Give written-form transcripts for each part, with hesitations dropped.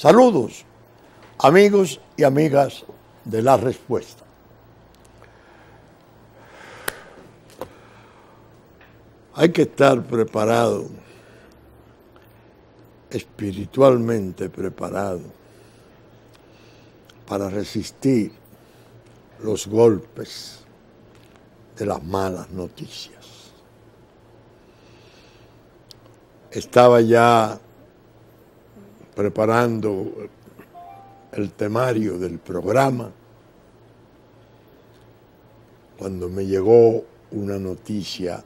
Saludos, amigos y amigas de La Respuesta. Hay que estar preparado, espiritualmente preparado, para resistir los golpes de las malas noticias. Estaba ya preparando el temario del programa cuando me llegó una noticia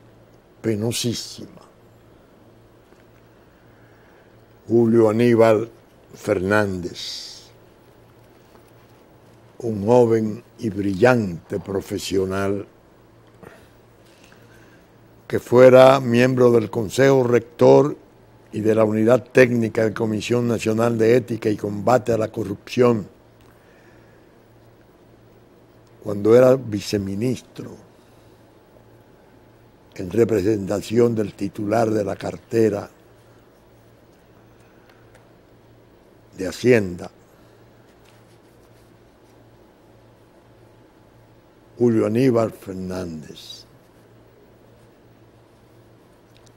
penosísima. Julio Aníbal Fernández, un joven y brillante profesional que fuera miembro del Consejo Rector y de la Unidad Técnica de Comisión Nacional de Ética y Combate a la Corrupción, cuando era viceministro en representación del titular de la cartera de Hacienda, Julio Aníbal Fernández,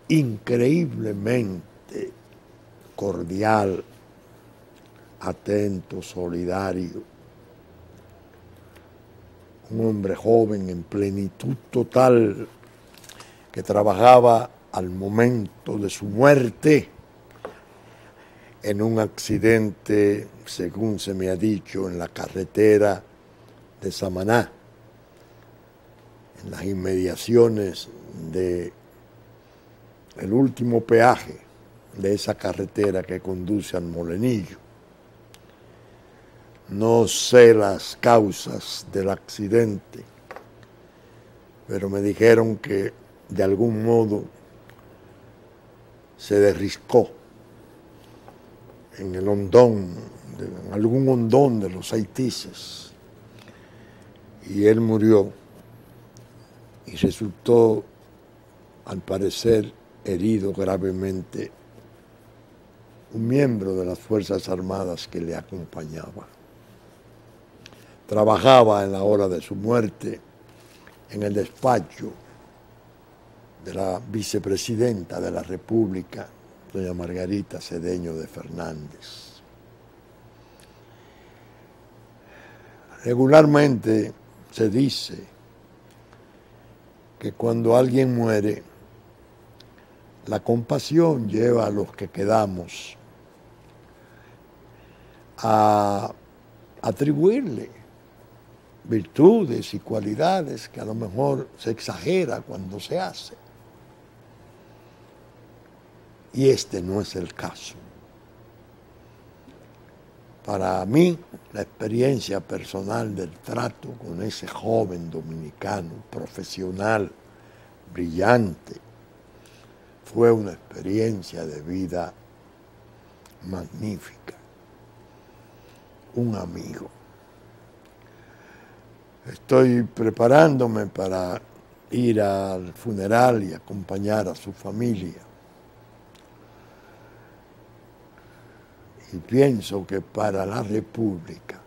increíblemente cordial, atento, solidario, un hombre joven en plenitud total que trabajaba al momento de su muerte en un accidente, según se me ha dicho, en la carretera de Samaná, en las inmediaciones de el último peaje de esa carretera que conduce al Molenillo. No sé las causas del accidente, pero me dijeron que de algún modo se derriscó en el hondón, en algún hondón de los Haitises, y él murió y resultó, al parecer, herido gravemente un miembro de las Fuerzas Armadas que le acompañaba. Trabajaba en la hora de su muerte en el despacho de la vicepresidenta de la República, doña Margarita Cedeño de Fernández. Regularmente se dice que cuando alguien muere, la compasión lleva a los que quedamos a atribuirle virtudes y cualidades que a lo mejor se exagera cuando se hace. Y este no es el caso. Para mí, la experiencia personal del trato con ese joven dominicano, profesional, brillante, fue una experiencia de vida magnífica. Un amigo. Estoy preparándome para ir al funeral y acompañar a su familia. Y pienso que para la República,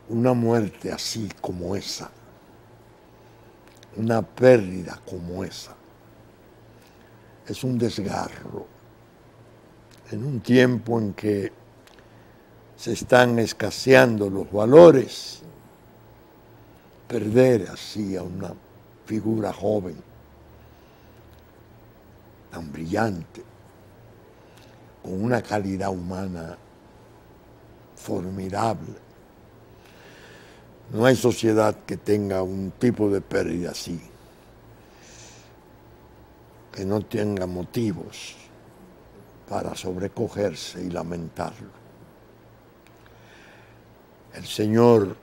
una muerte así como esa, una pérdida como esa, es un desgarro en un tiempo en que se están escaseando los valores. Perder así a una figura joven, tan brillante, con una calidad humana formidable. No hay sociedad que tenga un tipo de pérdida así, que no tenga motivos para sobrecogerse y lamentarlo. El Señor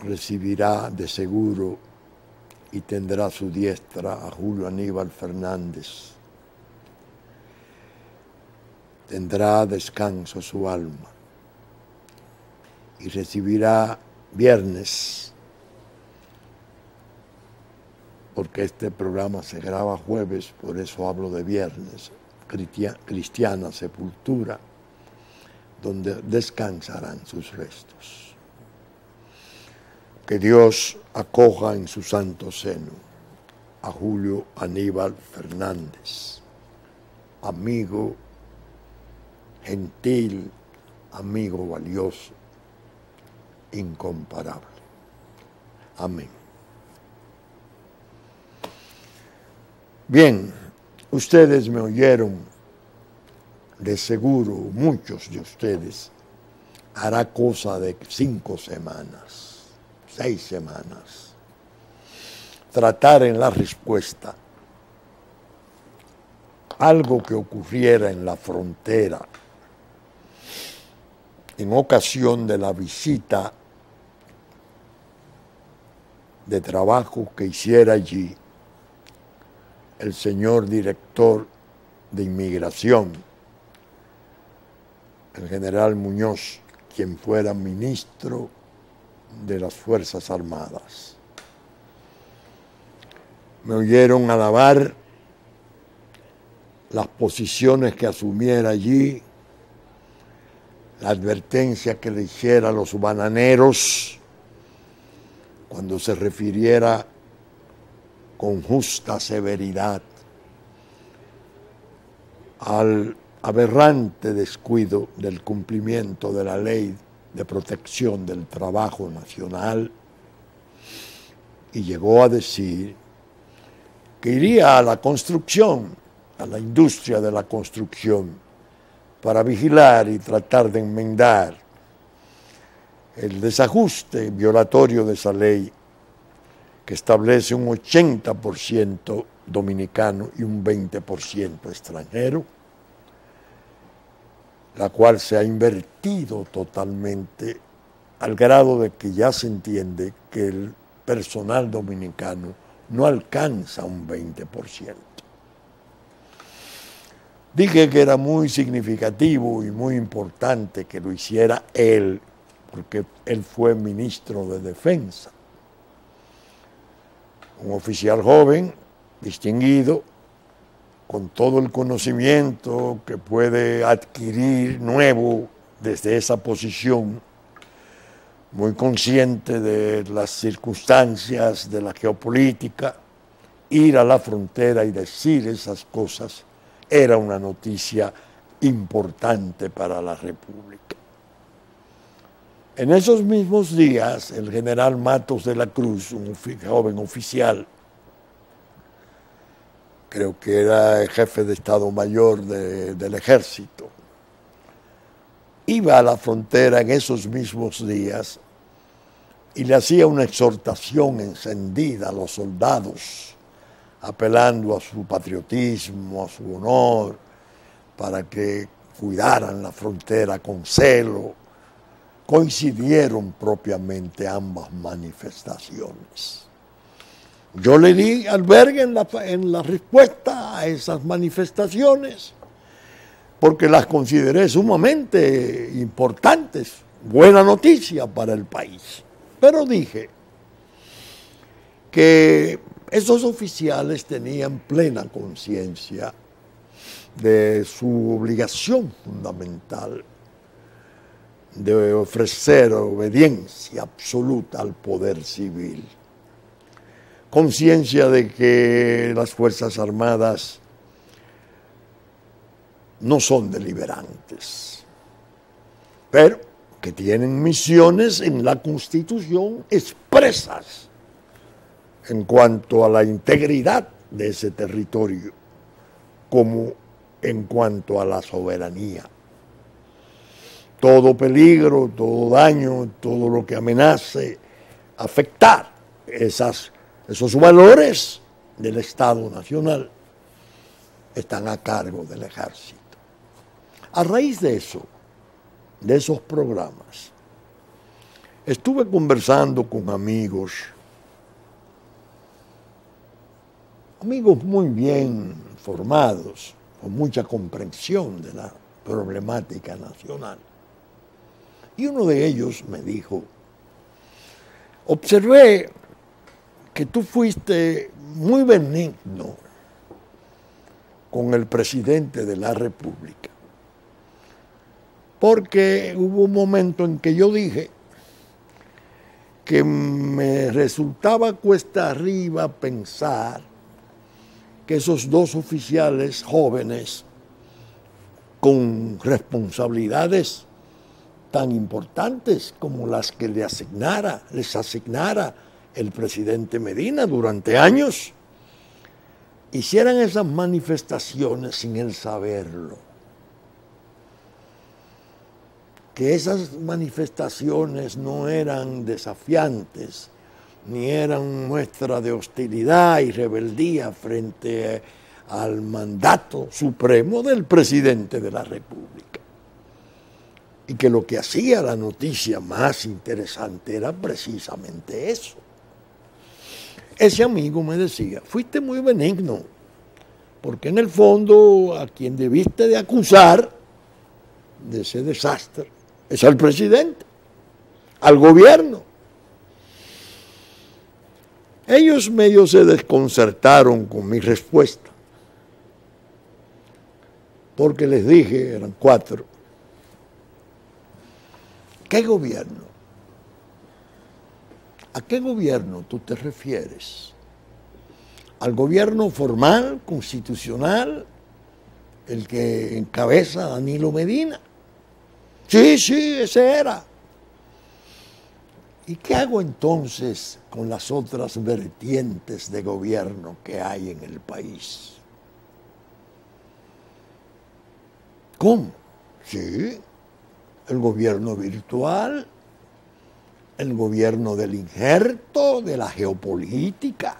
recibirá de seguro y tendrá a su diestra a Julio Aníbal Fernández. Tendrá descanso su alma y recibirá viernes, porque este programa se graba jueves, por eso hablo de viernes, Cristiana Sepultura, donde descansarán sus restos. Que Dios acoja en su santo seno a Julio Aníbal Fernández, amigo gentil, amigo valioso, incomparable. Amén. Bien, ustedes me oyeron, de seguro muchos de ustedes, hará cosa de 5 semanas, 6 semanas, tratar en la respuesta algo que ocurriera en la frontera en ocasión de la visita de trabajo que hiciera allí el señor director de Inmigración, el general Muñoz, quien fuera ministro de las Fuerzas Armadas. Me oyeron alabar las posiciones que asumiera allí, la advertencia que le hiciera a los bananeros cuando se refiriera con justa severidad al aberrante descuido del cumplimiento de la Ley de Protección del Trabajo Nacional, y llegó a decir que iría a la construcción, a la industria de la construcción, para vigilar y tratar de enmendar el desajuste violatorio de esa ley que establece un 80% dominicano y un 20% extranjero, la cual se ha invertido totalmente al grado de que ya se entiende que el personal dominicano no alcanza un 20%. Dije que era muy significativo y muy importante que lo hiciera él, porque él fue ministro de Defensa. Un oficial joven, distinguido, con todo el conocimiento que puede adquirir nuevo desde esa posición, muy consciente de las circunstancias de la geopolítica, ir a la frontera y decir esas cosas era una noticia importante para la República. En esos mismos días, el general Matos de la Cruz, un joven oficial, creo que era el jefe de Estado Mayor del Ejército, iba a la frontera en esos mismos días y le hacía una exhortación encendida a los soldados, apelando a su patriotismo, a su honor, para que cuidaran la frontera con celo. Coincidieron propiamente ambas manifestaciones. Yo le di albergue en la respuesta a esas manifestaciones, porque las consideré sumamente importantes, buena noticia para el país. Pero dije que esos oficiales tenían plena conciencia de su obligación fundamental de ofrecer obediencia absoluta al poder civil. Conciencia de que las Fuerzas Armadas no son deliberantes, pero que tienen misiones en la Constitución expresas en cuanto a la integridad de ese territorio, como en cuanto a la soberanía. Todo peligro, todo daño, todo lo que amenace afectar esos valores del Estado Nacional están a cargo del Ejército. A raíz de eso, de esos programas, estuve conversando con amigos muy bien formados, con mucha comprensión de la problemática nacional. Y uno de ellos me dijo: observé que tú fuiste muy benigno con el presidente de la República, porque hubo un momento en que yo dije que me resultaba cuesta arriba pensar que esos dos oficiales jóvenes con responsabilidades tan importantes como las que les asignara el presidente Medina durante años, hicieran esas manifestaciones sin él saberlo. Que esas manifestaciones no eran desafiantes, ni eran muestra de hostilidad y rebeldía frente al mandato supremo del presidente de la República. Y que lo que hacía la noticia más interesante era precisamente eso. Ese amigo me decía, fuiste muy benigno, porque en el fondo a quien debiste de acusar de ese desastre es al presidente, al gobierno. Ellos medio se desconcertaron con mi respuesta, porque les dije, eran 4, ¿qué gobierno? ¿A qué gobierno tú te refieres? ¿Al gobierno formal, constitucional, el que encabeza Danilo Medina? Sí, ese era. ¿Y qué hago entonces con las otras vertientes de gobierno que hay en el país? ¿Cómo? Sí, el gobierno virtual, el gobierno del injerto, de la geopolítica,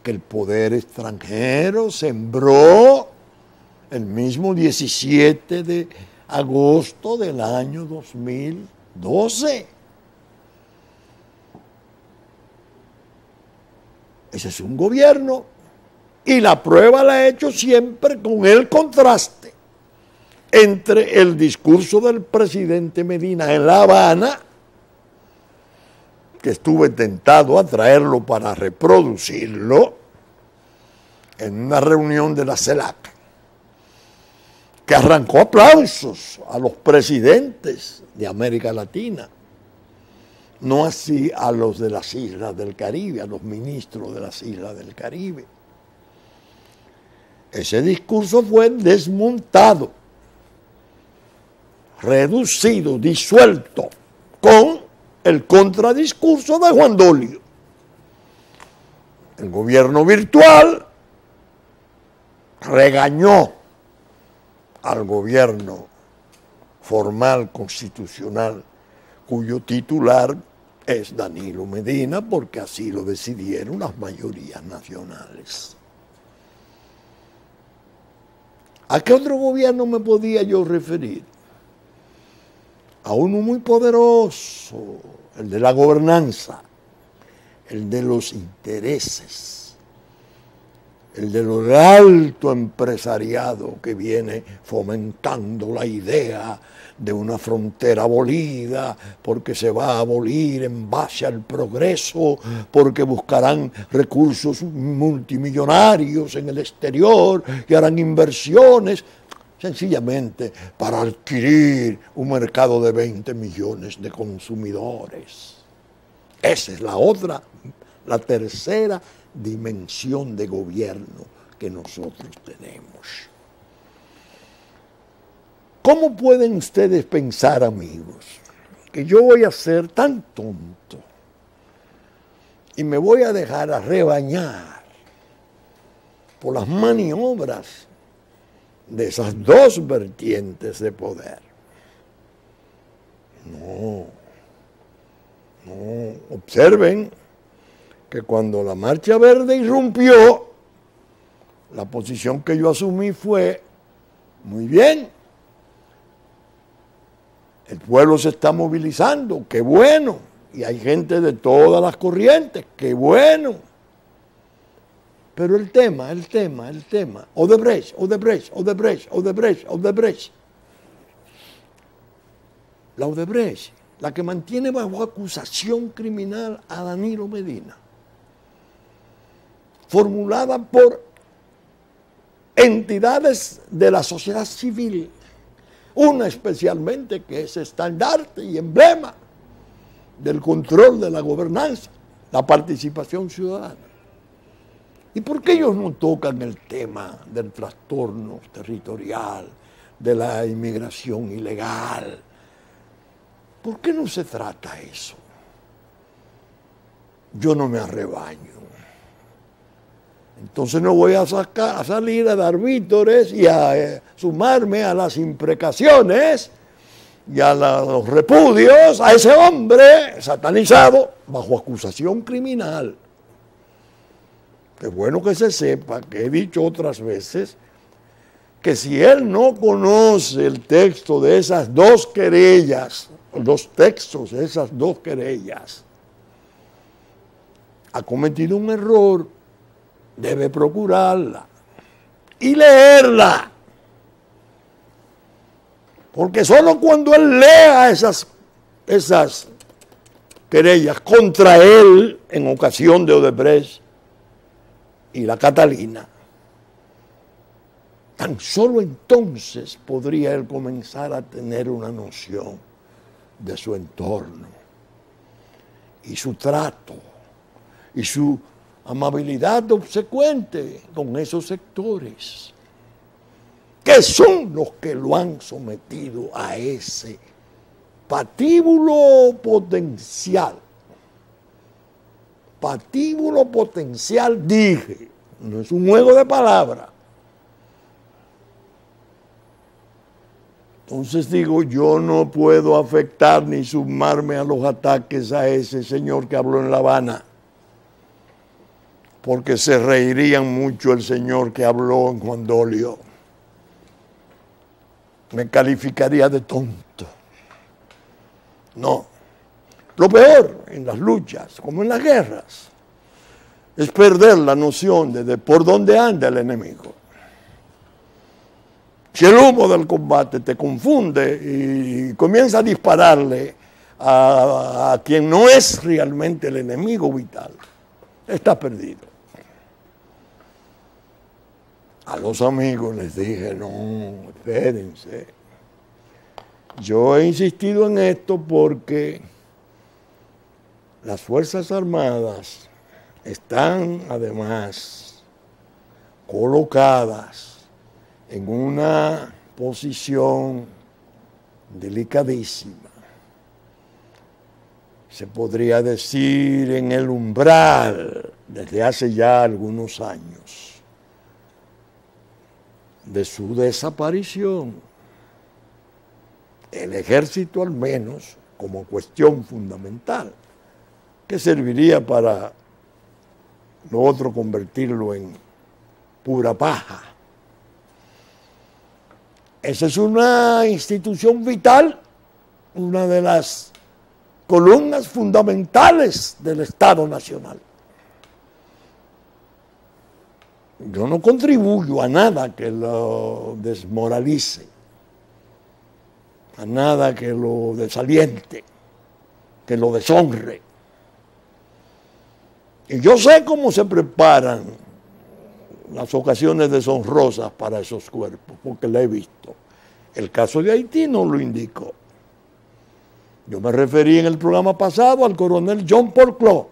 que el poder extranjero sembró el mismo 17 de agosto del año 2012. Ese es un gobierno, y la prueba la he hecho siempre con el contraste entre el discurso del presidente Medina en La Habana, que estuve tentado a traerlo para reproducirlo en una reunión de la CELAC, que arrancó aplausos a los presidentes de América Latina, no así a los de las islas del Caribe, a los ministros de las islas del Caribe. Ese discurso fue desmontado, reducido, disuelto, con el contradiscurso de Juan Dolio. El gobierno virtual regañó al gobierno formal constitucional, cuyo titular es Danilo Medina, porque así lo decidieron las mayorías nacionales. ¿A qué otro gobierno me podía yo referir? A uno muy poderoso, el de la gobernanza, el de los intereses, el del alto empresariado que viene fomentando la idea de una frontera abolida, porque se va a abolir en base al progreso, porque buscarán recursos multimillonarios en el exterior y harán inversiones, sencillamente para adquirir un mercado de 20 millones de consumidores. Esa es la tercera dimensión de gobierno que nosotros tenemos. ¿Cómo pueden ustedes pensar, amigos, que yo voy a ser tan tonto y me voy a dejar arrebañar por las maniobras de esas dos vertientes de poder? No. Observen que cuando la Marcha Verde irrumpió, la posición que yo asumí fue, muy bien, el pueblo se está movilizando, qué bueno, y hay gente de todas las corrientes, qué bueno. Pero el tema, Odebrecht. La Odebrecht, la que mantiene bajo acusación criminal a Danilo Medina, formulada por entidades de la sociedad civil, una especialmente que es estandarte y emblema del control de la gobernanza, la participación ciudadana. ¿Y por qué ellos no tocan el tema del trastorno territorial, de la inmigración ilegal? ¿Por qué no se trata eso? Yo no me arrebaño. Entonces no voy a salir a dar vítores y a sumarme a las imprecaciones y a los repudios a ese hombre satanizado bajo acusación criminal. Es bueno que se sepa que he dicho otras veces que si él no conoce el texto de esas dos querellas, los textos de esas dos querellas, ha cometido un error, debe procurarla y leerla. Porque solo cuando él lea esas querellas contra él en ocasión de Odebrecht y la Catalina, tan solo entonces podría él comenzar a tener una noción de su entorno y su trato y su amabilidad obsecuente con esos sectores, que son los que lo han sometido a ese patíbulo potencial. Patíbulo potencial, dije, no es un juego de palabras. Entonces digo, yo no puedo afectar ni sumarme a los ataques a ese señor que habló en La Habana, porque se reirían mucho el señor que habló en Juan Dolio. Me calificaría de tonto. No. Lo peor en las luchas, como en las guerras, es perder la noción de por dónde anda el enemigo. Si el humo del combate te confunde y comienza a dispararle a quien no es realmente el enemigo vital, está perdido. A los amigos les dije, no, espérense. Yo he insistido en esto porque las Fuerzas Armadas están además colocadas en una posición delicadísima. Se podría decir en el umbral desde hace ya algunos años de su desaparición. El ejército al menos como cuestión fundamental, que serviría para lo otro convertirlo en pura paja. Esa es una institución vital, una de las columnas fundamentales del Estado Nacional. Yo no contribuyo a nada que lo desmoralice, a nada que lo desaliente, que lo deshonre. Y yo sé cómo se preparan las ocasiones deshonrosas para esos cuerpos, porque la he visto. El caso de Haití no lo indicó. Yo me referí en el programa pasado al coronel John Porclo,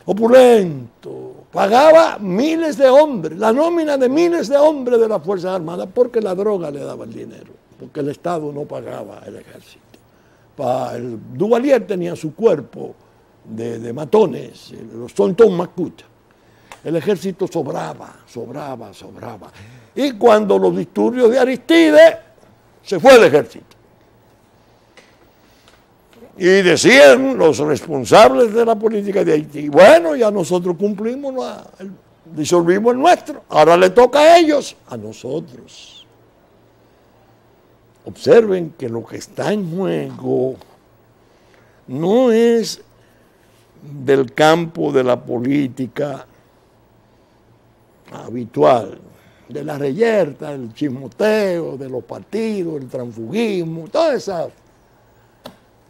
opulento, pagaba miles de hombres, la nómina de miles de hombres de las Fuerzas Armadas, porque la droga le daba el dinero, porque el Estado no pagaba el ejército. El Duvalier tenía su cuerpo de matones, los Tonton Macuta. El ejército sobraba. Y cuando los disturbios de Aristide, se fue el ejército. Y decían los responsables de la política de Haití, bueno, ya nosotros cumplimos, disolvimos el nuestro, ahora le toca a ellos, a nosotros. Observen que lo que está en juego no es del campo de la política habitual, de la reyerta, del chismoteo, de los partidos, el transfugismo, todas esas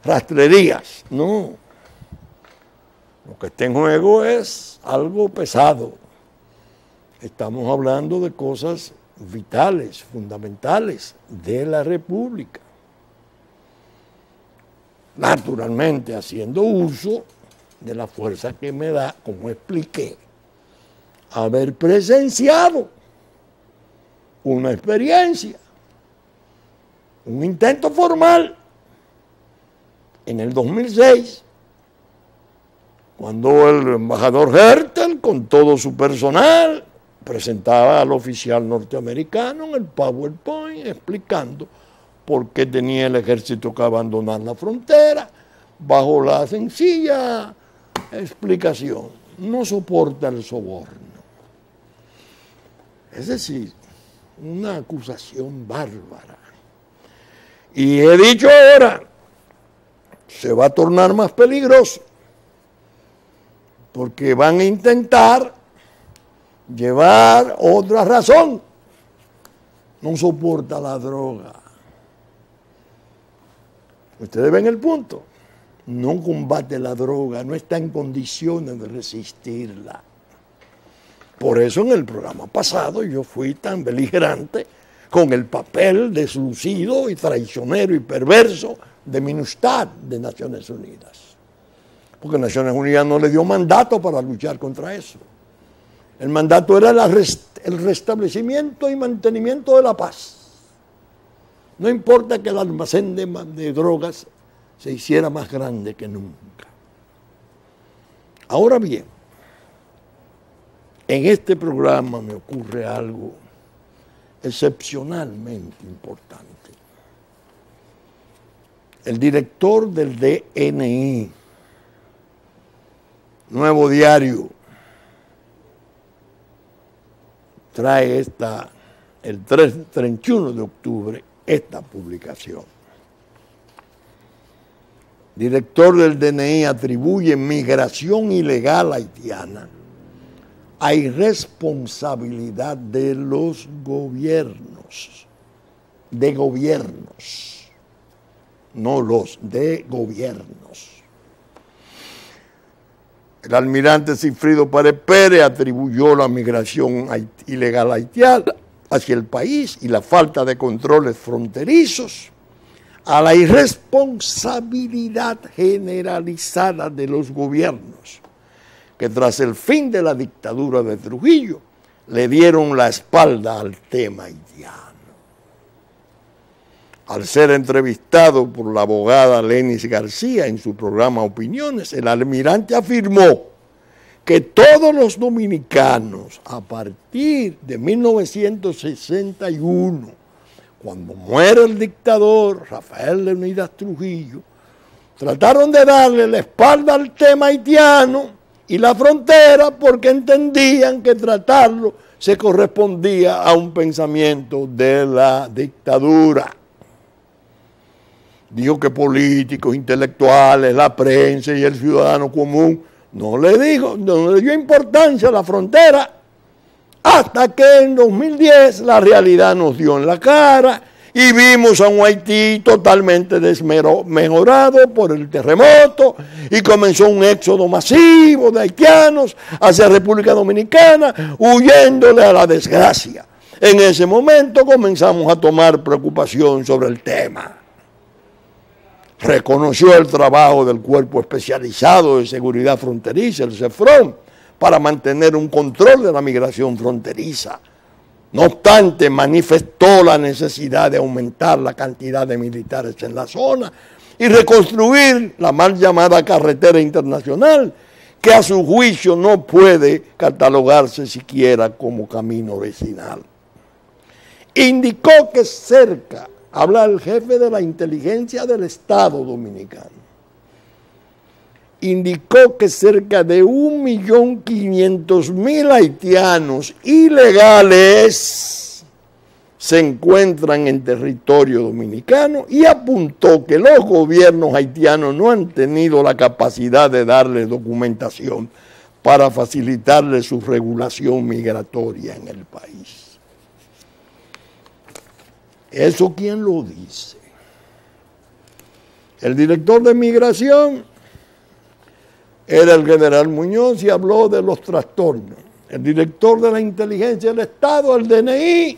rastrerías. No. Lo que está en juego es algo pesado. Estamos hablando de cosas vitales, fundamentales de la República. Naturalmente haciendo uso de la fuerza que me da, como expliqué, haber presenciado una experiencia, un intento formal en el 2006, cuando el embajador Hertel, con todo su personal, presentaba al oficial norteamericano en el PowerPoint explicando por qué tenía el ejército que abandonar la frontera, bajo la sencilla explicación: no soporta el soborno. Es decir, una acusación bárbara. Y he dicho ahora, se va a tornar más peligroso, porque van a intentar llevar otra razón. No soporta la droga. Ustedes ven el punto. No combate la droga, no está en condiciones de resistirla. Por eso en el programa pasado yo fui tan beligerante con el papel deslucido y traicionero y perverso de MINUSTAH de Naciones Unidas. Porque Naciones Unidas no le dio mandato para luchar contra eso. El mandato era el restablecimiento y mantenimiento de la paz. No importa que el almacén de drogas se hiciera más grande que nunca. Ahora bien, en este programa me ocurre algo excepcionalmente importante. El director del DNI, Nuevo Diario, trae el 31 de octubre esta publicación. Director del DNI atribuye migración ilegal haitiana a irresponsabilidad de los gobiernos, no los de gobiernos. El almirante Sigfrido Páez Pérez atribuyó la migración ilegal haitiana hacia el país y la falta de controles fronterizos a la irresponsabilidad generalizada de los gobiernos, que tras el fin de la dictadura de Trujillo le dieron la espalda al tema haitiano. Al ser entrevistado por la abogada Lenis García en su programa Opiniones, el almirante afirmó que todos los dominicanos, a partir de 1961, cuando muere el dictador Rafael Leónidas Trujillo, trataron de darle la espalda al tema haitiano y la frontera porque entendían que tratarlo se correspondía a un pensamiento de la dictadura. Dijo que políticos, intelectuales, la prensa y el ciudadano común no le dio importancia a la frontera, hasta que en 2010 la realidad nos dio en la cara y vimos a un Haití totalmente desmejorado por el terremoto y comenzó un éxodo masivo de haitianos hacia República Dominicana, huyéndole a la desgracia. En ese momento comenzamos a tomar preocupación sobre el tema. Reconoció el trabajo del Cuerpo Especializado de Seguridad Fronteriza, el CEFRON, para mantener un control de la migración fronteriza. No obstante, manifestó la necesidad de aumentar la cantidad de militares en la zona y reconstruir la mal llamada carretera internacional, que a su juicio no puede catalogarse siquiera como camino vecinal. Indicó que habla el jefe de la inteligencia del Estado Dominicano, indicó que cerca de 1.500.000 haitianos ilegales se encuentran en territorio dominicano y apuntó que los gobiernos haitianos no han tenido la capacidad de darle documentación para facilitarle su regulación migratoria en el país. ¿Eso quién lo dice? El director de migración era el general Muñoz y habló de los trastornos. El director de la inteligencia del Estado, el DNI,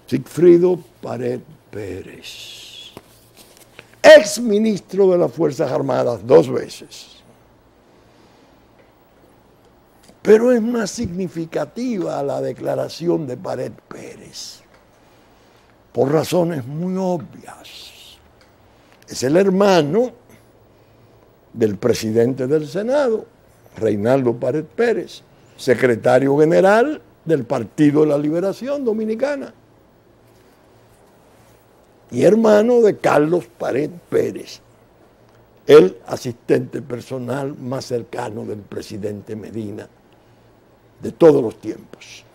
Sigfrido Pared Pérez, ex ministro de las Fuerzas Armadas 2 veces. Pero es más significativa la declaración de Pared Pérez, por razones muy obvias. Es el hermano del presidente del Senado, Reinaldo Pared Pérez, secretario general del Partido de la Liberación Dominicana, y hermano de Carlos Pared Pérez, el asistente personal más cercano del presidente Medina de todos los tiempos.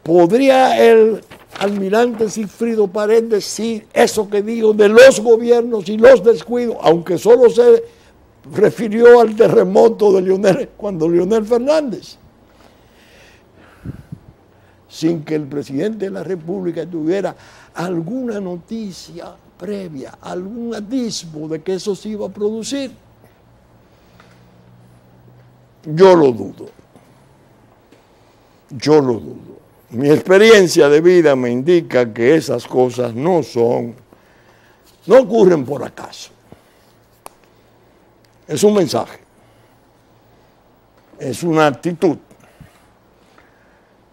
¿Podría el almirante Sigfrido Pared decir eso que dijo de los gobiernos y los descuidos, aunque solo se refirió al terremoto de cuando Leonel Fernández, sin que el presidente de la República tuviera alguna noticia previa, algún atisbo de que eso se iba a producir? Yo lo dudo. Yo lo dudo. Mi experiencia de vida me indica que esas cosas no ocurren por acaso. Es un mensaje, es una actitud.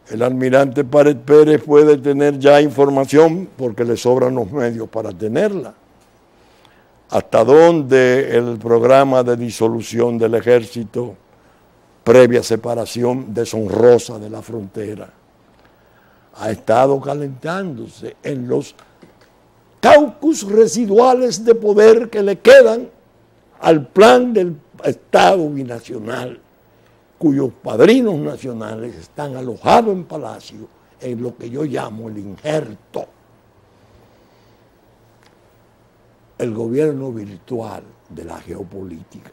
El almirante Pared Pérez puede tener ya información porque le sobran los medios para tenerla. Hasta dónde el programa de disolución del ejército previa separación deshonrosa de la frontera ha estado calentándose en los caucus residuales de poder que le quedan al plan del Estado binacional, cuyos padrinos nacionales están alojados en Palacio, en lo que yo llamo el injerto, el gobierno virtual de la geopolítica.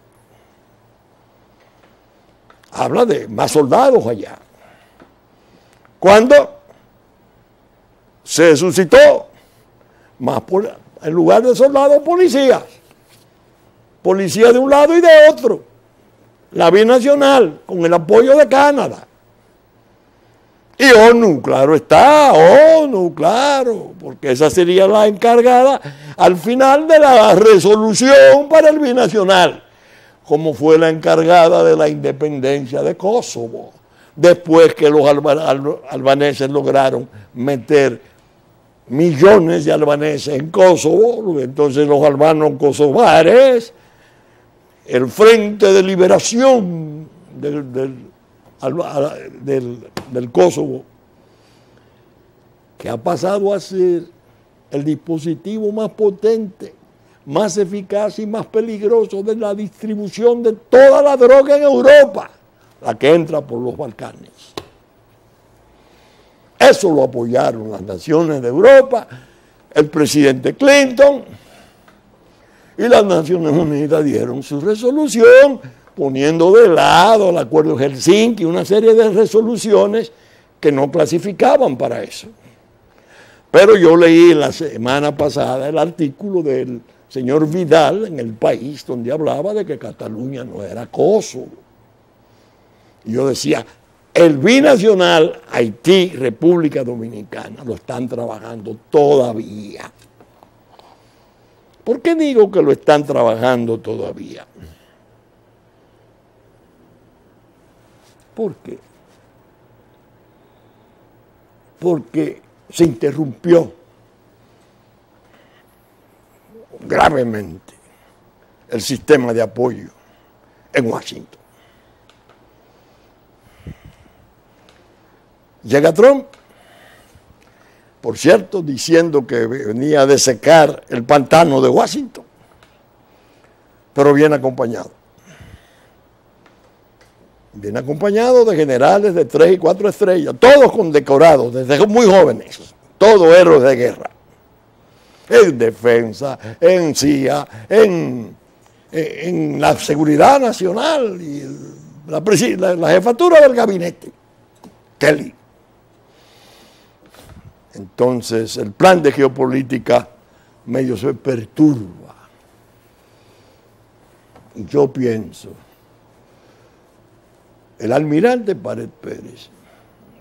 Habla de más soldados allá. ¿Cuándo se suscitó más en lugar de soldados, policías? Policía de un lado y de otro. La binacional, con el apoyo de Canadá. Y ONU, claro está, ONU, claro, porque esa sería la encargada al final de la resolución para el binacional, como fue la encargada de la independencia de Kosovo, después que los albaneses lograron meter millones de albaneses en Kosovo. Entonces los albanos kosovares, el Frente de Liberación del Kosovo, que ha pasado a ser el dispositivo más potente, más eficaz y más peligroso de la distribución de toda la droga en Europa, la que entra por los Balcanes. Eso lo apoyaron las naciones de Europa, el presidente Clinton, y las Naciones Unidas dieron su resolución, poniendo de lado el Acuerdo de Helsinki, una serie de resoluciones que no clasificaban para eso. Pero yo leí la semana pasada el artículo del señor Vidal en El País, donde hablaba de que Cataluña no era Kosovo. Y yo decía, el binacional Haití, República Dominicana, lo están trabajando todavía. ¿Por qué digo que lo están trabajando todavía? ¿Por qué? Porque se interrumpió gravemente el sistema de apoyo en Washington. Llega Trump, por cierto, diciendo que venía a desecar el pantano de Washington, pero bien acompañado. Bien acompañado de generales de 3 y 4 estrellas, todos condecorados desde muy jóvenes, todos héroes de guerra, en defensa, en CIA, en la seguridad nacional y la jefatura del gabinete, Kelly. Entonces el plan de geopolítica medio se perturba. Y yo pienso, el almirante Pared Pérez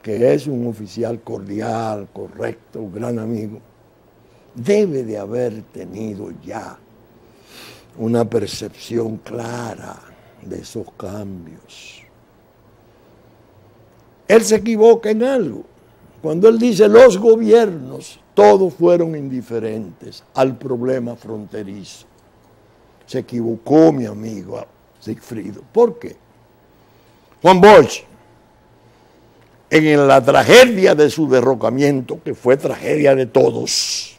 que es un oficial cordial, correcto, un gran amigo, debe de haber tenido ya una percepción clara de esos cambios. Él se equivoca en algo. Cuando él dice los gobiernos, todos fueron indiferentes al problema fronterizo. Se equivocó mi amigo Sigfrido. ¿Por qué? Juan Bosch, en la tragedia de su derrocamiento, que fue tragedia de todos,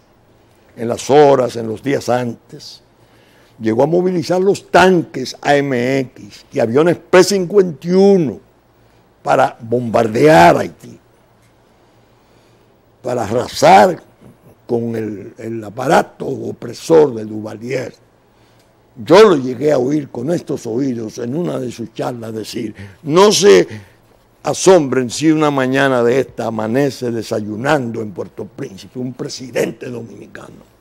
en las horas, en los días antes, llegó a movilizar los tanques AMX y aviones P-51 para bombardear Haití, para arrasar con el aparato opresor de Duvalier. Yo lo llegué a oír con estos oídos en una de sus charlas decir: no se asombren si una mañana de esta amanece desayunando en Puerto Príncipe un presidente dominicano.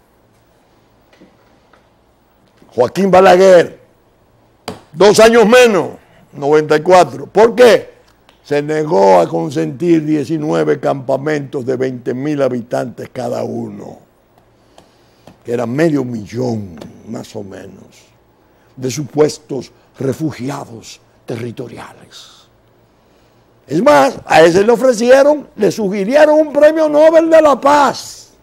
Joaquín Balaguer, 2 años menos, 94. ¿Por qué? Se negó a consentir 19 campamentos de 20.000 habitantes cada uno, que eran 500.000 más o menos, de supuestos refugiados territoriales. Es más, a ese le ofrecieron, le sugirieron un premio Nobel de la Paz.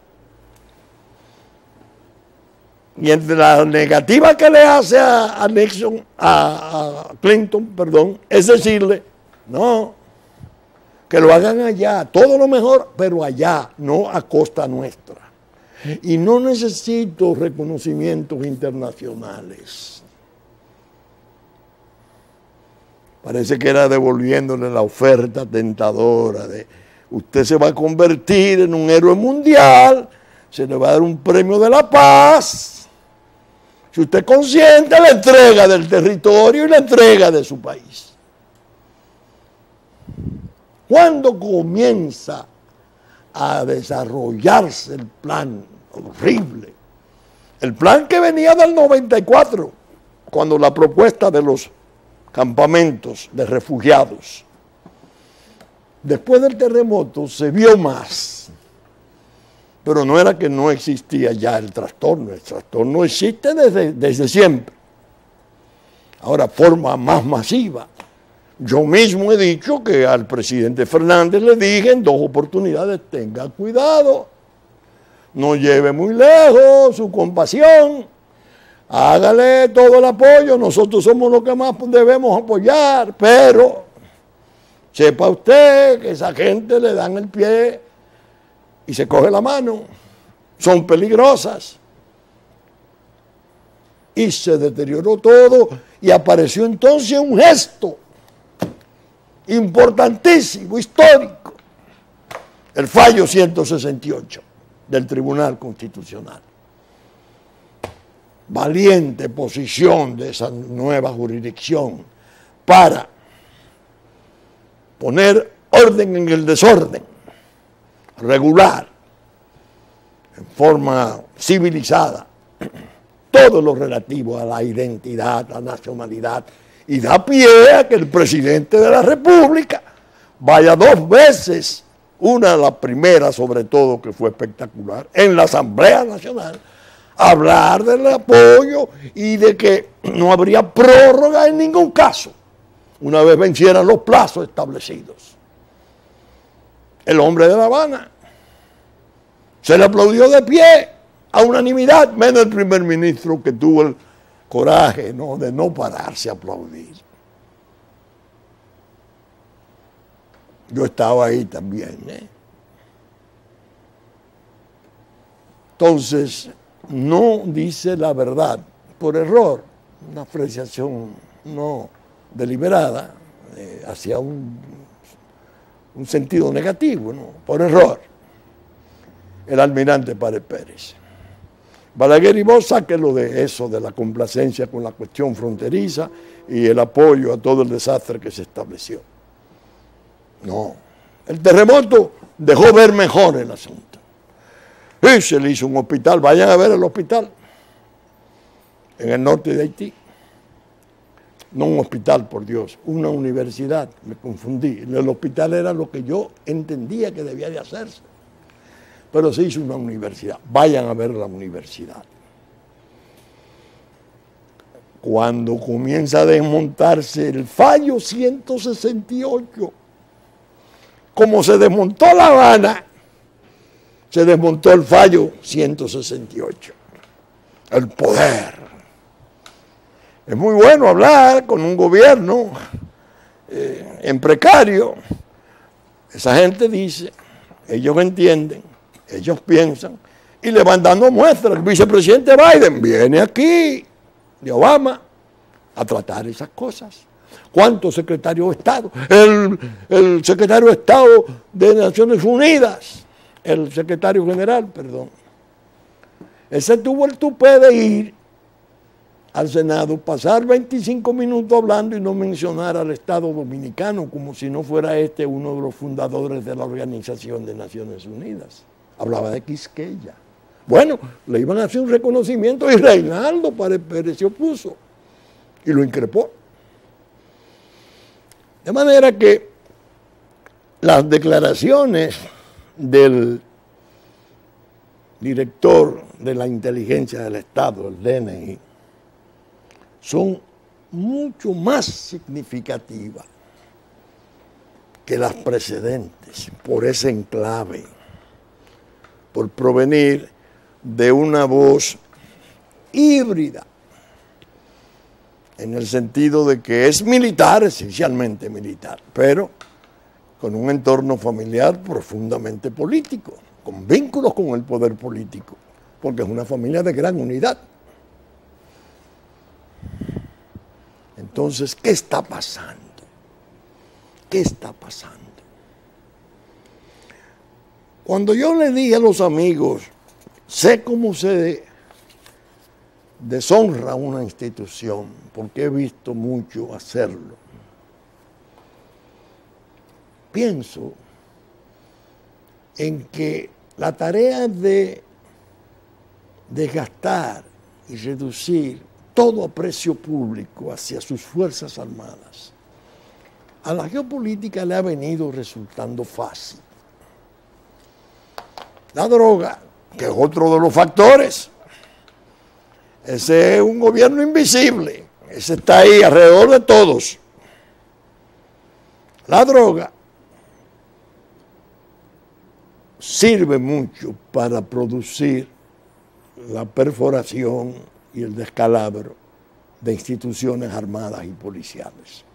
Y entre la negativa que le hace a Nixon, a Clinton, perdón, es decirle: no, que lo hagan allá, todo lo mejor, pero allá, no a costa nuestra. Y no necesito reconocimientos internacionales. Parece que era devolviéndole la oferta tentadora de: usted se va a convertir en un héroe mundial, se le va a dar un premio de la paz. Si usted consiente la entrega del territorio y la entrega de su país. ¿Cuándo comienza a desarrollarse el plan horrible? El plan que venía del 94, cuando la propuesta de los campamentos de refugiados. Después del terremoto se vio más. Pero no era que no existía ya el trastorno existe desde siempre. Ahora, forma más masiva. Yo mismo he dicho que al presidente Fernández le dije en 2 oportunidades: tenga cuidado, no lleve muy lejos su compasión, hágale todo el apoyo, nosotros somos los que más debemos apoyar, pero sepa usted que esa gente le dan el pie y se coge la mano, son peligrosas. Y se deterioró todo y apareció entonces un gesto importantísimo, histórico, el fallo 168 del Tribunal Constitucional. Valiente posición de esa nueva jurisdicción para poner orden en el desorden, regular, en forma civilizada, todo lo relativo a la identidad, a la nacionalidad, y da pie a que el presidente de la República vaya 2 veces, una, la primera sobre todo, que fue espectacular, en la Asamblea Nacional, a hablar del apoyo y de que no habría prórroga en ningún caso, una vez vencieran los plazos establecidos. El hombre de La Habana se le aplaudió de pie a unanimidad, menos el primer ministro, que tuvo el coraje, ¿no?, de no pararse a aplaudir. Yo estaba ahí también, Entonces, no dice la verdad por error, una apreciación no deliberada, hacia un sentido negativo, ¿no?, por error, el almirante Páez Pérez. Balaguer y vos sáquenlo de eso, de la complacencia con la cuestión fronteriza y el apoyo a todo el desastre que se estableció. No, el terremoto dejó ver mejor el asunto. Y se le hizo un hospital, vayan a ver el hospital en el norte de Haití. no un hospital, por Dios, una universidad, me confundí. El hospital era lo que yo entendía que debía de hacerse, pero se hizo una universidad. Vayan a ver la universidad. Cuando comienza a desmontarse el fallo 168, como se desmontó La Habana, se desmontó el fallo 168, el poder. Es muy bueno hablar con un gobierno en precario. Esa gente dice, ellos entienden, ellos piensan, y le van dando muestras. El vicepresidente Biden viene aquí, de Obama, a tratar esas cosas. ¿Cuántos secretarios de Estado? El secretario de Estado de Naciones Unidas, el secretario general, perdón, ese tuvo el tupé de ir al Senado, pasar 25 minutos hablando y no mencionar al Estado Dominicano como si no fuera este uno de los fundadores de la Organización de Naciones Unidas. Hablaba de Quisqueya. Bueno, le iban a hacer un reconocimiento y Reinaldo Pérez se opuso y lo increpó. De manera que las declaraciones del director de la inteligencia del Estado, el DNI, son mucho más significativas que las precedentes por ese enclave, por provenir de una voz híbrida, en el sentido de que es militar, esencialmente militar, pero con un entorno familiar profundamente político, con vínculos con el poder político, porque es una familia de gran unidad. Entonces, ¿qué está pasando? ¿Qué está pasando? Cuando yo le dije a los amigos, sé cómo se deshonra una institución, porque he visto mucho hacerlo. Pienso en que la tarea de desgastar y reducir todo aprecio público hacia sus Fuerzas Armadas, a la geopolítica le ha venido resultando fácil. La droga, que es otro de los factores, ese es un gobierno invisible, ese está ahí alrededor de todos. La droga sirve mucho para producir la perforación y el descalabro de instituciones armadas y policiales.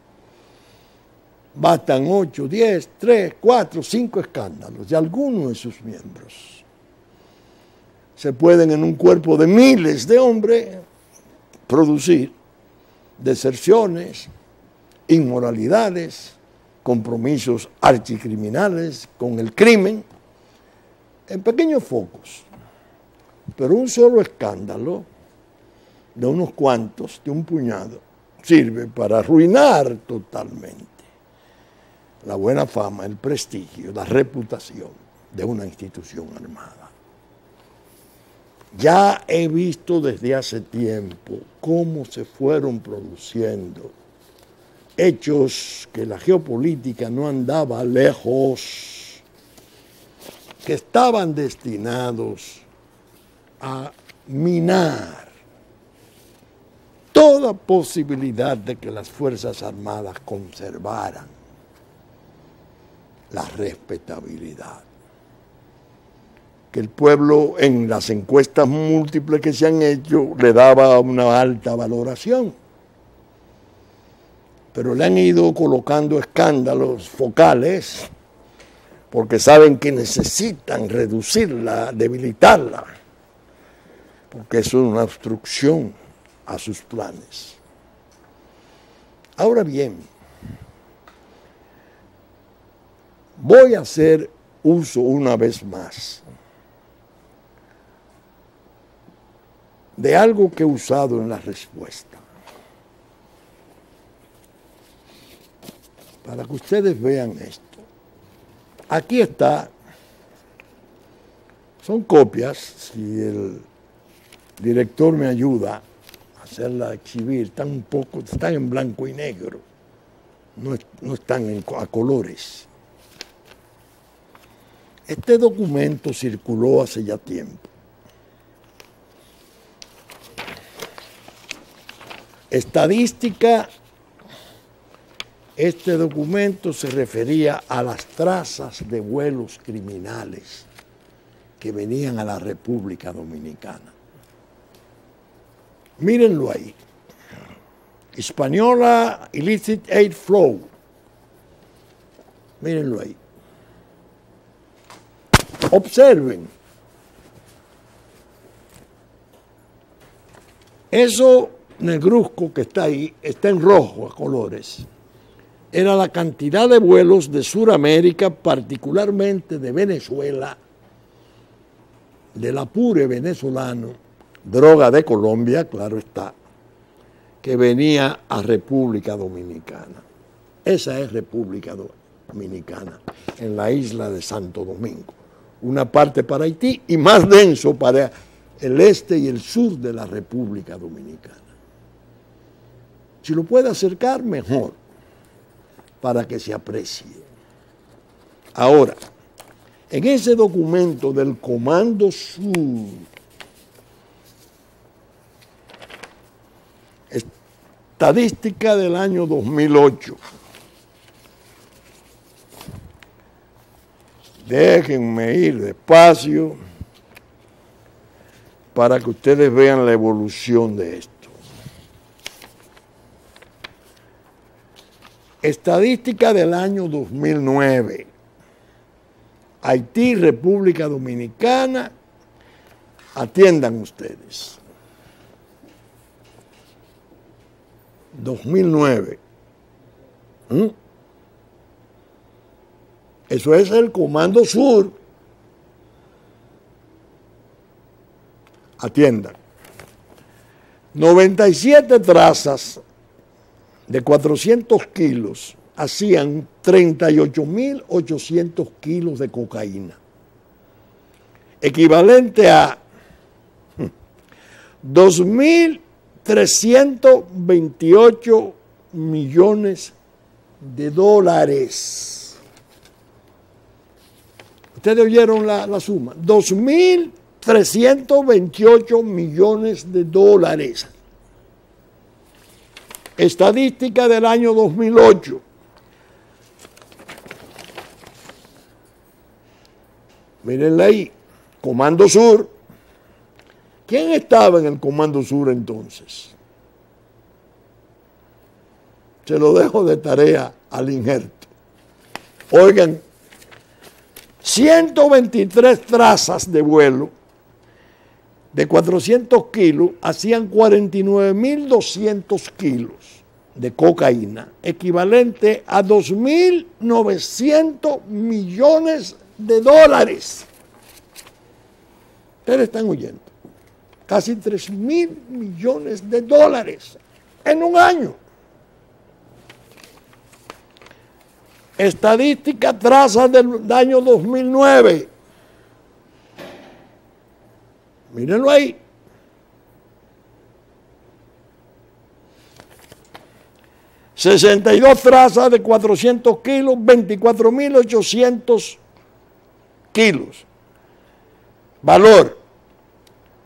Bastan 8, 10, 3, 4, 5 escándalos de algunos de sus miembros. Se pueden en un cuerpo de miles de hombres producir deserciones, inmoralidades, compromisos archicriminales con el crimen, en pequeños focos. Pero un solo escándalo de unos cuantos, de un puñado, sirve para arruinar totalmente la buena fama, el prestigio, la reputación de una institución armada. Ya he visto desde hace tiempo cómo se fueron produciendo hechos que la geopolítica no andaba lejos, que estaban destinados a minar toda posibilidad de que las Fuerzas Armadas conservaran la respetabilidad. Que el pueblo en las encuestas múltiples que se han hecho le daba una alta valoración, pero le han ido colocando escándalos focales porque saben que necesitan reducirla, debilitarla, porque eso es una obstrucción a sus planes. Ahora bien, voy a hacer uso una vez más de algo que he usado en la respuesta, para que ustedes vean esto. Aquí está, son copias, si el director me ayuda hacerla exhibir, están en blanco y negro, no están a colores. Este documento circuló hace ya tiempo. Estadística, este documento se refería a las trazas de vuelos criminales que venían a la República Dominicana. Mírenlo ahí. Hispaniola Illicit Aid Flow. Mírenlo ahí. Observen. Eso negruzco que está ahí, está en rojo a colores. Era la cantidad de vuelos de Sudamérica, particularmente de Venezuela, del apure venezolano, droga de Colombia, claro está, que venía a República Dominicana. Esa es República Dominicana, en la isla de Santo Domingo. Una parte para Haití y más denso para el este y el sur de la República Dominicana. Si lo puede acercar, mejor, para que se aprecie. Ahora, en ese documento del Comando Sur, estadística del año 2008, déjenme ir despacio para que ustedes vean la evolución de esto. Estadística del año 2009. Haití, República Dominicana, atiendan ustedes. 2009. Eso es el Comando Sur. Atiendan. 97 trazas de 400 kilos hacían 38.800 kilos de cocaína, equivalente a 2.328 millones de dólares. Ustedes oyeron la suma, 2.328 millones de dólares. Estadística del año 2008. Mírenla ahí, Comando Sur. ¿Quién estaba en el Comando Sur entonces? Se lo dejo de tarea al injerto. Oigan, 123 trazas de vuelo de 400 kilos hacían 49.200 kilos de cocaína, equivalente a 2.900 millones de dólares. Ustedes están oyendo. Casi 3.000 millones de dólares en un año. Estadística traza del año 2009. Mírenlo ahí. ...62 trazas de 400 kilos, 24.800 kilos. Valor,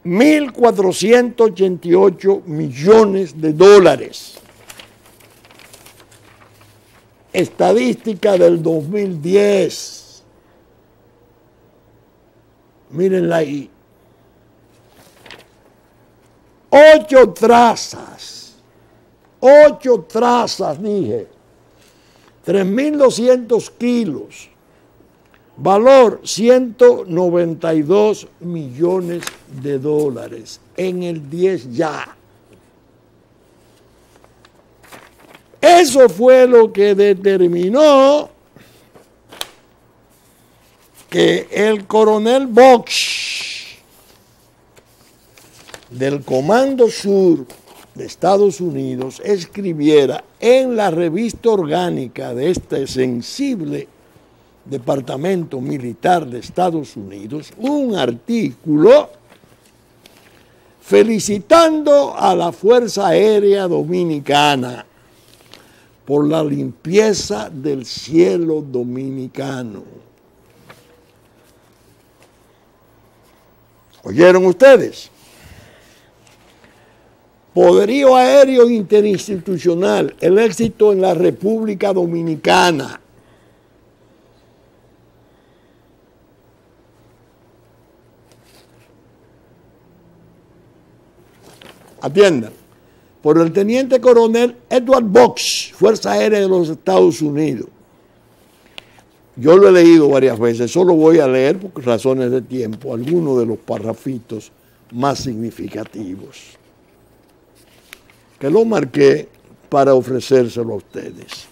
1.488 millones de dólares. Estadística del 2010. Mírenla ahí. 8 trazas, dije, 3.200 kilos, valor 192 millones de dólares en el 10 ya. Eso fue lo que determinó que el coronel Box del Comando Sur de Estados Unidos escribiera en la revista orgánica de este sensible Departamento Militar de Estados Unidos un artículo felicitando a la Fuerza Aérea Dominicana por la limpieza del cielo dominicano. ¿Oyeron ustedes? Poderío aéreo interinstitucional, el éxito en la República Dominicana. Atiendan, por el teniente coronel Edward Box, Fuerza Aérea de los Estados Unidos. Yo lo he leído varias veces, solo voy a leer por razones de tiempo algunos de los parrafitos más significativos, que lo marqué para ofrecérselo a ustedes.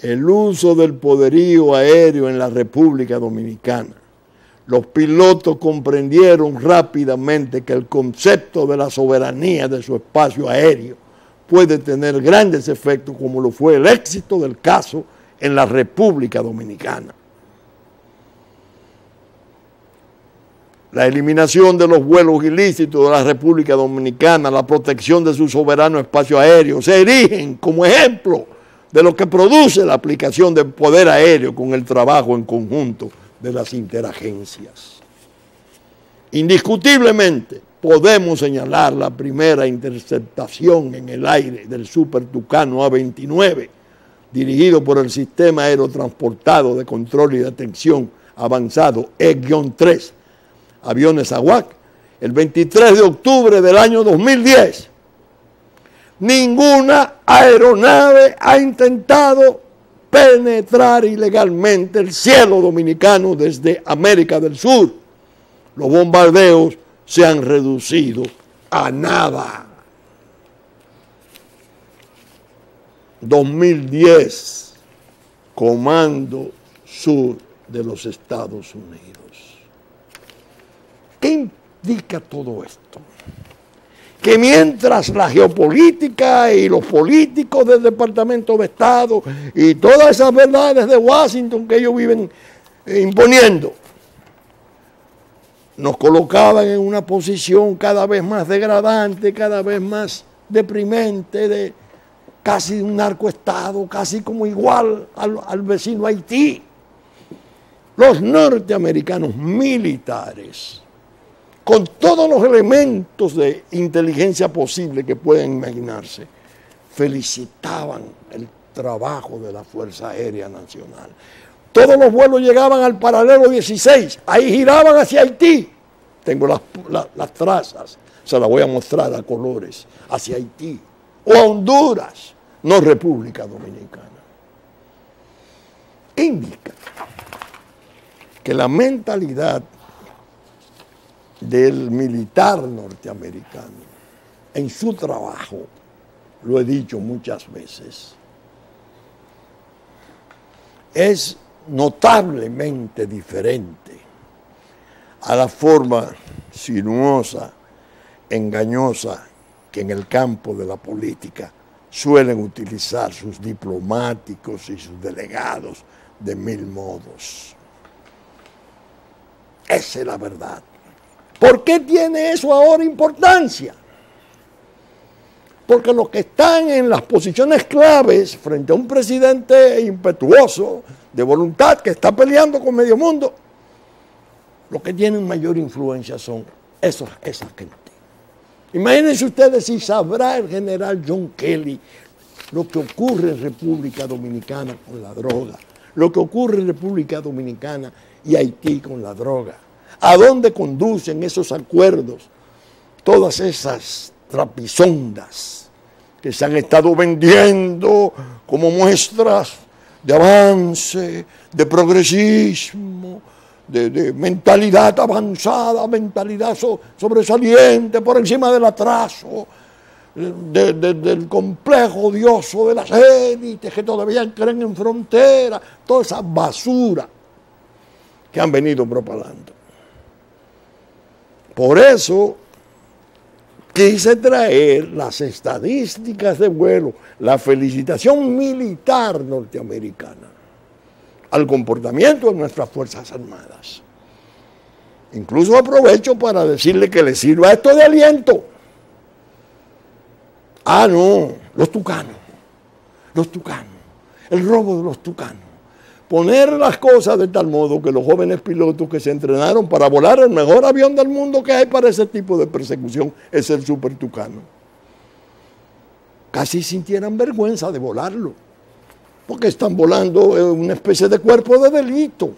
El uso del poderío aéreo en la República Dominicana. Los pilotos comprendieron rápidamente que el concepto de la soberanía de su espacio aéreo puede tener grandes efectos, como lo fue el éxito del caso en la República Dominicana. La eliminación de los vuelos ilícitos de la República Dominicana, la protección de su soberano espacio aéreo, se erigen como ejemplo de lo que produce la aplicación del poder aéreo con el trabajo en conjunto de las interagencias. Indiscutiblemente podemos señalar la primera interceptación en el aire del Super Tucano A-29, dirigido por el Sistema Aerotransportado de Control y Detención Avanzado E-3, aviones AWAC, el 23 de octubre del año 2010. Ninguna aeronave ha intentado penetrar ilegalmente el cielo dominicano desde América del Sur. Los bombardeos se han reducido a nada. 2010, Comando Sur de los Estados Unidos. ¿Qué indica todo esto? Que mientras la geopolítica y los políticos del Departamento de Estado y todas esas verdades de Washington que ellos viven imponiendo, nos colocaban en una posición cada vez más degradante, cada vez más deprimente, de casi un narcoestado, casi como igual al vecino Haití. Los norteamericanos militares, con todos los elementos de inteligencia posible que pueden imaginarse, felicitaban el trabajo de la Fuerza Aérea Nacional. Todos los vuelos llegaban al paralelo 16, ahí giraban hacia Haití. Tengo las trazas, se las voy a mostrar a colores, hacia Haití o a Honduras, no República Dominicana. ¿Qué indica? Que la mentalidad del militar norteamericano en su trabajo, lo he dicho muchas veces, es notablemente diferente a la forma sinuosa, engañosa que en el campo de la política suelen utilizar sus diplomáticos y sus delegados de mil modos. Esa es la verdad. ¿Por qué tiene eso ahora importancia? Porque los que están en las posiciones claves frente a un presidente impetuoso, de voluntad, que está peleando con medio mundo, los que tienen mayor influencia son esa gente. Imagínense ustedes si sabrá el general John Kelly lo que ocurre en República Dominicana con la droga, lo que ocurre en República Dominicana y Haití con la droga. ¿A dónde conducen esos acuerdos? Todas esas trapisondas que se han estado vendiendo como muestras de avance, de progresismo, de mentalidad avanzada, mentalidad sobresaliente, por encima del atraso, del complejo odioso de las élites que todavía creen en frontera, toda esa basura que han venido propagando. Por eso quise traer las estadísticas de vuelo, la felicitación militar norteamericana al comportamiento de nuestras Fuerzas Armadas. Incluso aprovecho para decirle que le sirva esto de aliento. Ah, no, los tucanos, el robo de los tucanos. Poner las cosas de tal modo que los jóvenes pilotos que se entrenaron para volar el mejor avión del mundo que hay para ese tipo de persecución es el Super Tucano. Casi sintieran vergüenza de volarlo, porque están volando una especie de cuerpo de delito.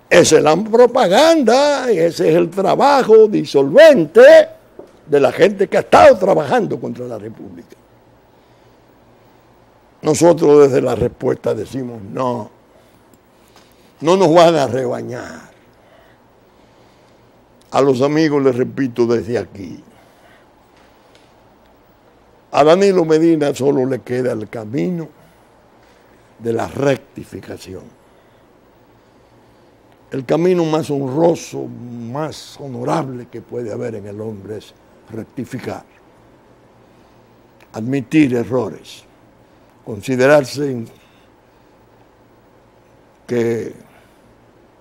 Esa es la propaganda, ese es el trabajo disolvente de la gente que ha estado trabajando contra la República. Nosotros desde la respuesta decimos, no nos van a rebañar. A los amigos les repito desde aquí, a Danilo Medina solo le queda el camino de la rectificación. El camino más honroso, más honorable que puede haber en el hombre es rectificar, admitir errores, considerarse que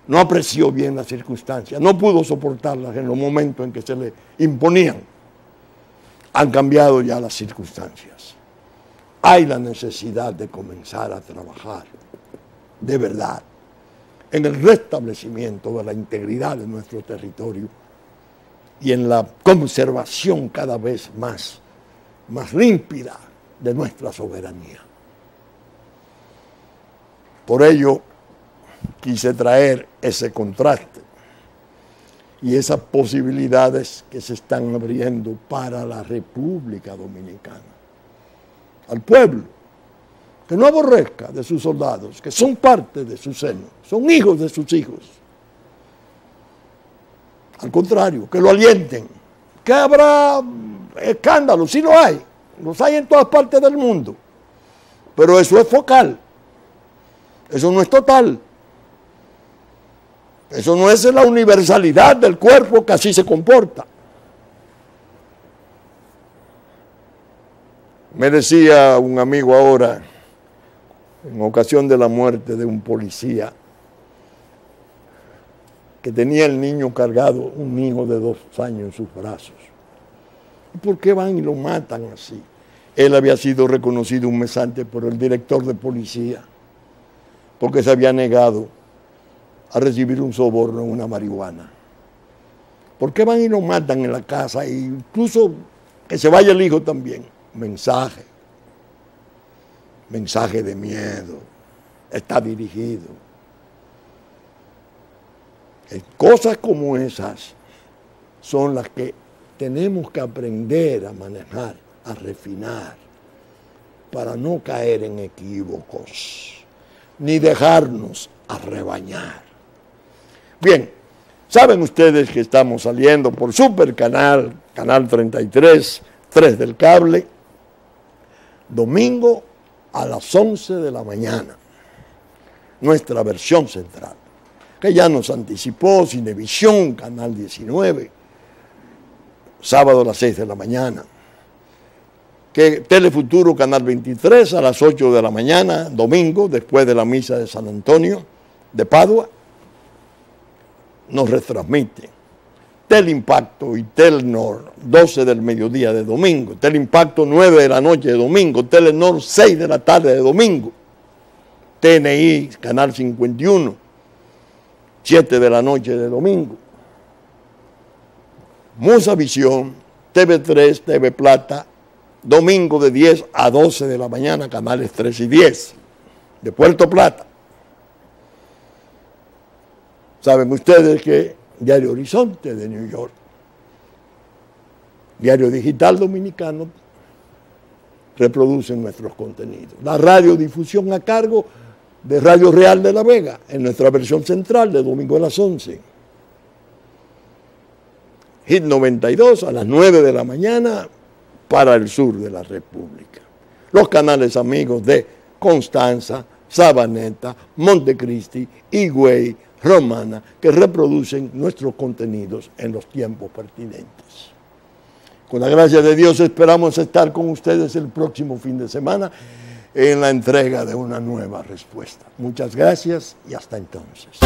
no apreció bien las circunstancias, no pudo soportarlas en los momentos en que se le imponían. Han cambiado ya las circunstancias. Hay la necesidad de comenzar a trabajar de verdad en el restablecimiento de la integridad de nuestro territorio y en la conservación cada vez más límpida de nuestra soberanía. Por ello, quise traer ese contraste y esas posibilidades que se están abriendo para la República Dominicana. Al pueblo, que no aborrezca de sus soldados, que son parte de su seno, son hijos de sus hijos. Al contrario, que lo alienten, que habrá escándalos, sí los hay en todas partes del mundo, pero eso es focal, eso no es total. Eso no es la universalidad del cuerpo que así se comporta. Me decía un amigo ahora, en ocasión de la muerte de un policía, que tenía el niño cargado, un hijo de 2 años en sus brazos. ¿Y por qué van y lo matan así? Él había sido reconocido un mes antes por el director de policía, porque se había negado a recibir un soborno en una marihuana. ¿Por qué van y lo matan en la casa? E incluso que se vaya el hijo también. Mensaje de miedo, está dirigido. Cosas como esas son las que tenemos que aprender a manejar, a refinar, para no caer en equívocos, ni dejarnos arrebañar. Bien, saben ustedes que estamos saliendo por Super Canal 33, 3 del cable, domingo a las 11 de la mañana, nuestra versión central, que ya nos anticipó Cinevisión, Canal 19, sábado a las 6 de la mañana, que Telefuturo, Canal 23, a las 8 de la mañana, domingo, después de la misa de San Antonio de Padua, nos retransmite. Teleimpacto y Telenor, 12 del mediodía de domingo. Teleimpacto, 9 de la noche de domingo. Telenor, 6 de la tarde de domingo. TNI, Canal 51, 7 de la noche de domingo. Musavisión, TV3, TV Plata, domingo de 10 a 12 de la mañana, canales 3 y 10, de Puerto Plata. Saben ustedes que Diario Horizonte de New York, Diario Digital Dominicano, reproducen nuestros contenidos. La radiodifusión a cargo de Radio Real de La Vega, en nuestra versión central de domingo a las 11. Hit 92 a las 9 de la mañana para el sur de la República. Los canales amigos de Constanza, Sabaneta, Montecristi, Higüey, Romana, que reproducen nuestros contenidos en los tiempos pertinentes. Con la gracia de Dios esperamos estar con ustedes el próximo fin de semana en la entrega de una nueva respuesta. Muchas gracias y hasta entonces.